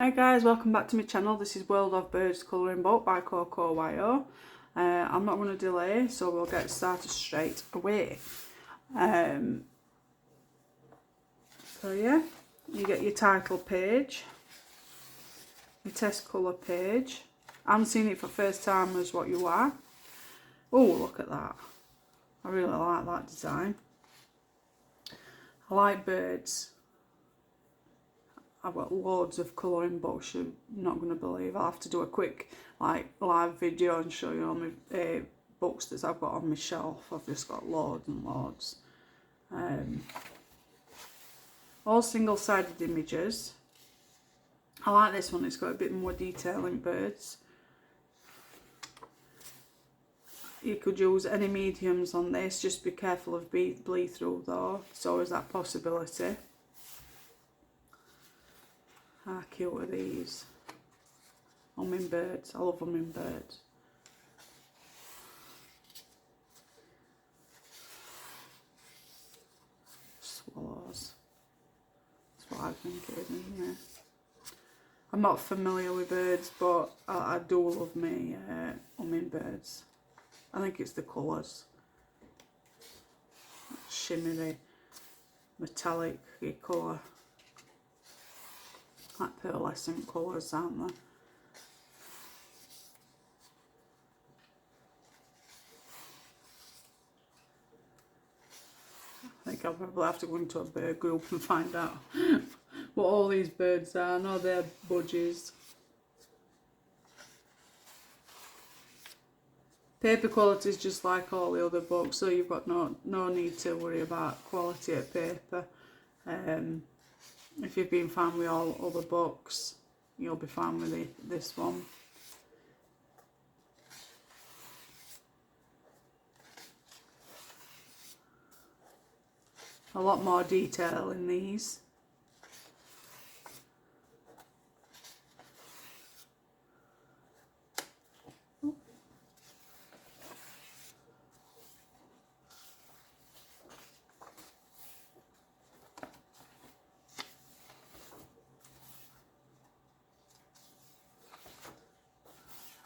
Hi guys, welcome back to my channel. This is World of Birds colouring book by Coco. I'm not going to delay, so we'll get started straight away. So yeah, you get your title page, your test colour page. I'm seeing it for first time as what you are. Oh, look at that. I really like that design. I like birds. I've got loads of colouring books you're not going to believe. I'll have to do a quick live video and show you all my books that I've got on my shelf. I've just got loads and loads. All single-sided images. I like this one, it's got a bit more detail in birds. You could use any mediums on this, just be careful of bleed through though, there's always that possibility. How cute are these? Hummingbirds, I love hummingbirds. Swallows. That's what I think it is, isn't it? I'm not familiar with birds, but I do love me hummingbirds. I think it's the colours. Shimmery, metallic colour. Like pearlescent colours, aren't they? I think I'll probably have to go into a bird group and find out what all these birds are. I know they're budgies. Paper quality is just like all the other books, so you've got no need to worry about quality of paper. If you've been fine with all other books, you'll be fine with this one. A lot more detail in these.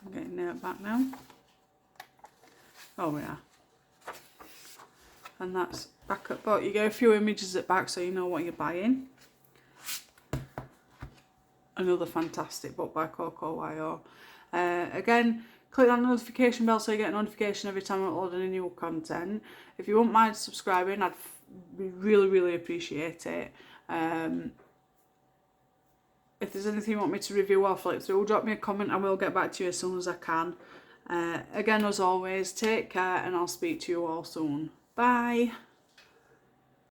I'm getting that back now. Oh yeah. And that's back up, but you get a few images at back so you know what you're buying. Another fantastic book by Coco. Again, click that notification bell so you get a notification every time I upload any new content. If you wouldn't mind subscribing, I'd really appreciate it. If there's anything you want me to review or flip through, drop me a comment. I will get back to you as soon as I can. Again, as always, take care and I'll speak to you all soon. Bye.